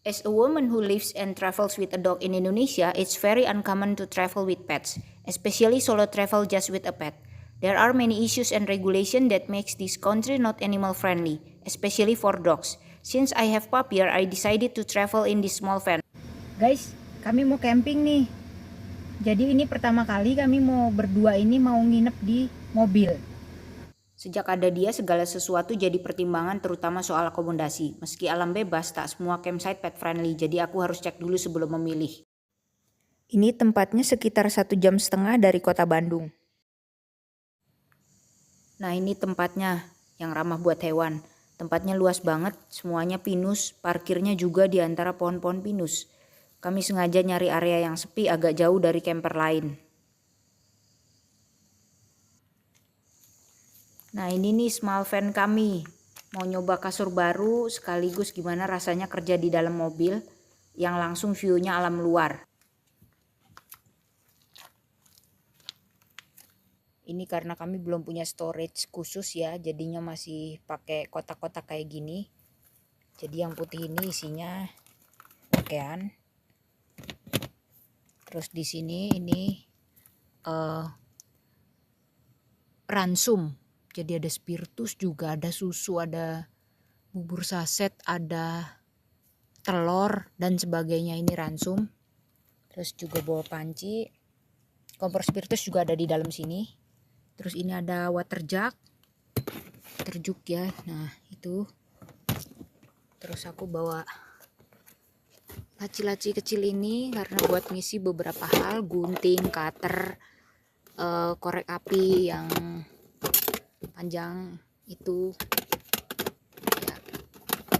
As a woman who lives and travels with a dog in Indonesia, it's very uncommon to travel with pets, especially solo travel just with a pet. There are many issues and regulations that makes this country not animal friendly, especially for dogs. Since I have puppy, I decided to travel in this small van. Guys, kami mau camping nih. Jadi ini pertama kali kami mau berdua ini mau nginep di mobil. Sejak ada dia, segala sesuatu jadi pertimbangan, terutama soal akomodasi. Meski alam bebas, tak semua campsite pet friendly, jadi aku harus cek dulu sebelum memilih. Ini tempatnya sekitar 1,5 jam dari kota Bandung. Nah, ini tempatnya yang ramah buat hewan. Tempatnya luas banget, semuanya pinus, parkirnya juga di antara pohon-pohon pinus. Kami sengaja nyari area yang sepi agak jauh dari camper lain. Nah, ini nih small van kami. Mau nyoba kasur baru sekaligus gimana rasanya kerja di dalam mobil yang langsung view-nya alam luar. Ini karena kami belum punya storage khusus ya, jadinya masih pakai kotak-kotak kayak gini. Jadi yang putih ini isinya pakaian. Terus di sini ini ransum. Jadi ada spiritus juga, ada susu, ada bubur saset, ada telur dan sebagainya, ini ransum. Terus juga bawa panci. Kompor spiritus juga ada di dalam sini. Terus ini ada water jug. Terjuk ya. Nah, itu. Terus aku bawa laci-laci kecil ini karena buat ngisi beberapa hal, gunting, cutter, korek api yang panjang itu ya,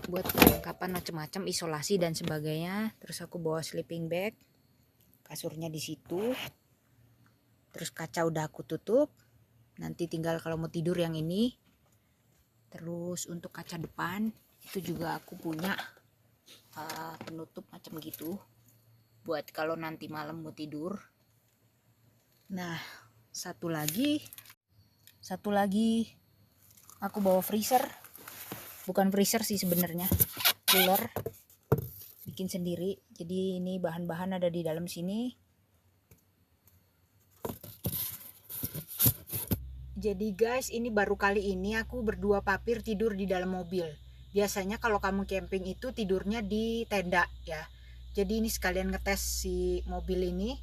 buat perlengkapan macam-macam, isolasi dan sebagainya. Terus aku bawa sleeping bag, kasurnya di situ. Terus kaca udah aku tutup, nanti tinggal kalau mau tidur yang ini. Terus untuk kaca depan itu juga aku punya penutup macam gitu buat kalau nanti malam mau tidur. Nah, satu lagi aku bawa freezer, bukan freezer sih sebenarnya, cooler bikin sendiri. Jadi ini bahan-bahan ada di dalam sini. Jadi guys, ini baru kali ini aku berdua papir tidur di dalam mobil. Biasanya kalau kamu camping itu tidurnya di tenda ya. Jadi ini sekalian ngetes si mobil ini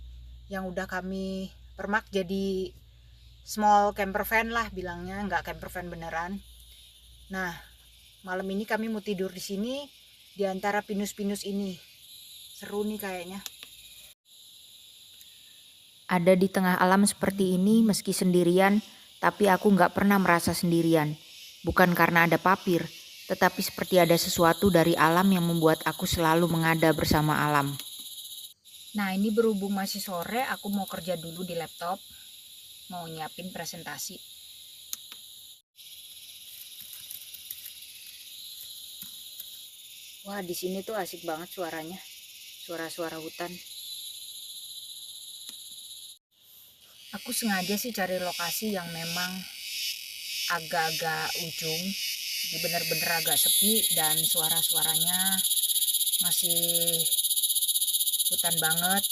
yang udah kami permak jadi small camper van lah bilangnya, nggak camper van beneran. Nah, malam ini kami mau tidur di sini di antara pinus-pinus ini. Seru nih kayaknya. Ada di tengah alam seperti ini meski sendirian, tapi aku nggak pernah merasa sendirian. Bukan karena ada papir, tetapi seperti ada sesuatu dari alam yang membuat aku selalu mengada bersama alam. Nah, ini berhubung masih sore, aku mau kerja dulu di laptop. Mau nyiapin presentasi. Wah, di sini tuh asik banget suaranya. Suara-suara hutan. Aku sengaja sih cari lokasi yang memang agak-agak ujung. Jadi bener-bener agak sepi dan suara-suaranya masih hutan banget.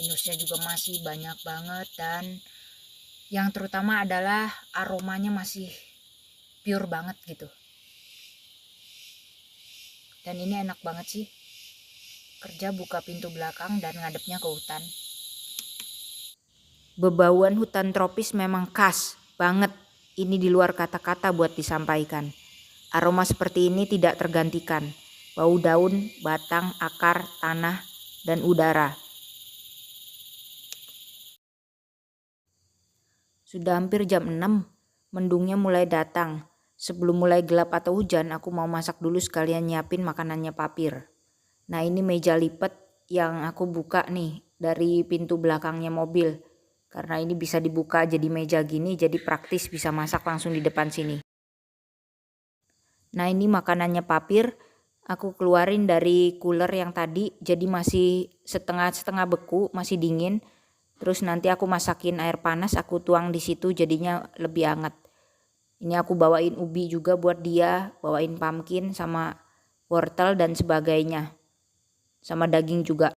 Pinusnya juga masih banyak banget dan yang terutama adalah aromanya masih pure banget gitu. Dan ini enak banget sih. Kerja buka pintu belakang dan ngadepnya ke hutan. Bebauan hutan tropis memang khas banget. Ini di luar kata-kata buat disampaikan. Aroma seperti ini tidak tergantikan. Bau daun, batang, akar, tanah, dan udara. Sudah hampir jam 6, mendungnya mulai datang. Sebelum mulai gelap atau hujan, aku mau masak dulu sekalian nyiapin makanannya papir. Nah, ini meja lipat yang aku buka nih dari pintu belakangnya mobil. Karena ini bisa dibuka jadi meja gini, jadi praktis bisa masak langsung di depan sini. Nah, ini makanannya papir, aku keluarin dari cooler yang tadi, jadi masih setengah-setengah beku, masih dingin. Terus nanti aku masakin air panas, aku tuang di situ jadinya lebih hangat. Ini aku bawain ubi juga buat dia, bawain pumpkin sama wortel dan sebagainya. sama daging juga.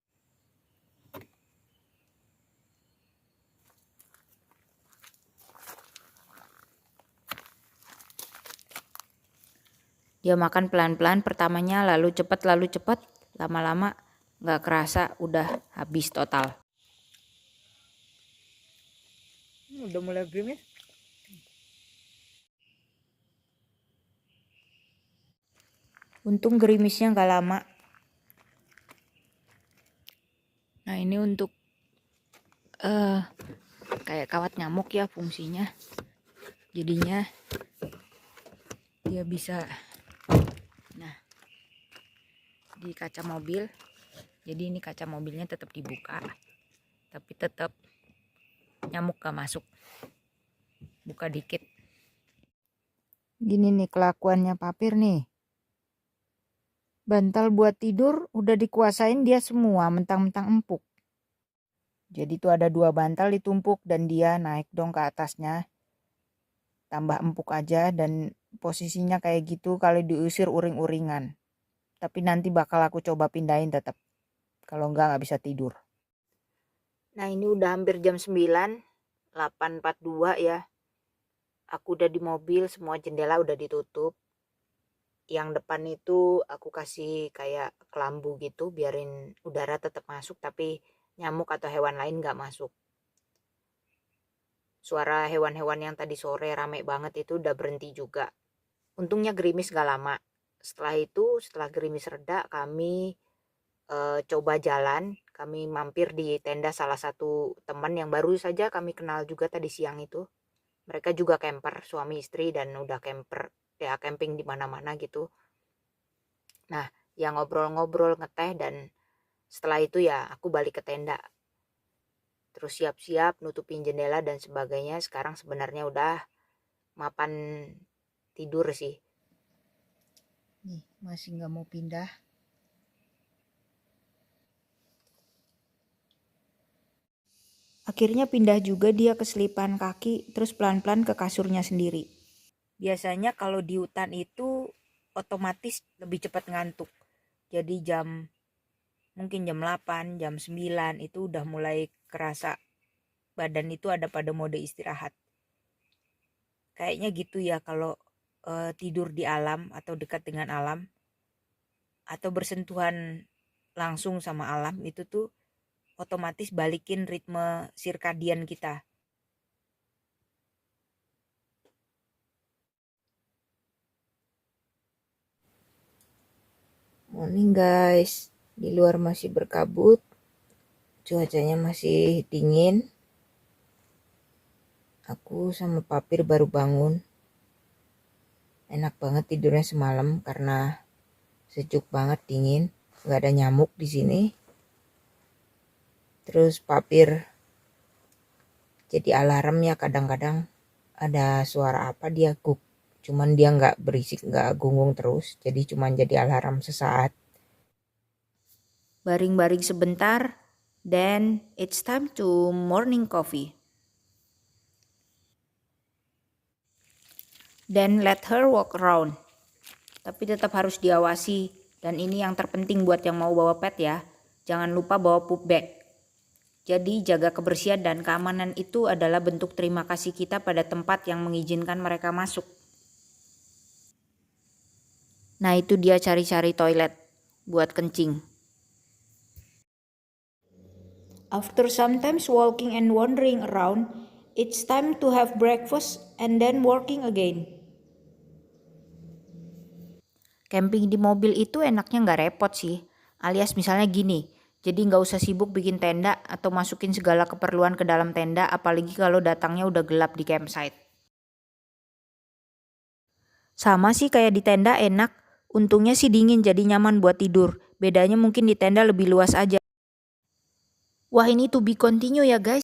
Dia makan pelan-pelan pertamanya, lalu cepat, lama-lama nggak kerasa udah habis total. Udah mulai gerimis. Untung gerimisnya nggak lama. Nah ini untuk kayak kawat nyamuk ya fungsinya. Jadinya dia bisa di kaca mobil. Jadi ini kaca mobilnya tetap dibuka, tapi tetap nyamuk gak masuk. Buka dikit. Gini nih kelakuannya Papir nih. Bantal buat tidur udah dikuasain dia semua, mentang-mentang empuk. Jadi tuh ada 2 bantal ditumpuk dan dia naik dong ke atasnya. Tambah empuk aja, dan posisinya kayak gitu kalau diusir uring-uringan. Tapi nanti bakal aku coba pindahin tetap. Kalau nggak bisa tidur. Nah ini udah hampir jam 9, 8.42 ya. Aku udah di mobil, semua jendela udah ditutup. Yang depan itu aku kasih kayak kelambu gitu, biarin udara tetap masuk tapi nyamuk atau hewan lain nggak masuk. Suara hewan-hewan yang tadi sore rame banget itu udah berhenti juga. Untungnya gerimis gak lama. Setelah gerimis reda, kami coba jalan. Kami mampir di tenda salah satu teman yang baru saja kami kenal juga tadi siang itu. Mereka juga camper, suami istri, dan udah camper ya, camping di mana-mana gitu. Nah, yang ngobrol-ngobrol, ngeteh, dan setelah itu ya aku balik ke tenda. Terus siap-siap nutupin jendela dan sebagainya. Sekarang sebenarnya udah mapan tidur sih. Nih, masih nggak mau pindah. Akhirnya pindah juga dia ke selipan kaki, terus pelan-pelan ke kasurnya sendiri. Biasanya kalau di hutan itu otomatis lebih cepat ngantuk. Jadi mungkin jam 8, jam 9 itu udah mulai kerasa badan itu ada pada mode istirahat. Kayaknya gitu ya kalau tidur di alam atau dekat dengan alam atau bersentuhan langsung sama alam itu tuh otomatis balikin ritme sirkadian kita. Morning guys, di luar masih berkabut, cuacanya masih dingin. Aku sama Papir baru bangun. Enak banget tidurnya semalam karena sejuk banget, dingin, nggak ada nyamuk di sini. Terus Papir jadi alarm ya, kadang-kadang ada suara apa dia guk, cuman dia nggak berisik, nggak gungung terus, jadi cuman jadi alarm sesaat. Baring-baring sebentar, then it's time to morning coffee. Then let her walk around. Tapi tetap harus diawasi, dan ini yang terpenting buat yang mau bawa pet ya, jangan lupa bawa poop bag. Jadi jaga kebersihan dan keamanan itu adalah bentuk terima kasih kita pada tempat yang mengizinkan mereka masuk. Nah itu dia cari-cari toilet buat kencing. After sometimes walking and wandering around, it's time to have breakfast and then working again. Camping di mobil itu enaknya nggak repot sih, alias misalnya gini, jadi nggak usah sibuk bikin tenda atau masukin segala keperluan ke dalam tenda, apalagi kalau datangnya udah gelap di campsite. Sama sih kayak di tenda enak, untungnya sih dingin jadi nyaman buat tidur, bedanya mungkin di tenda lebih luas aja. Wah ini to be continue ya guys.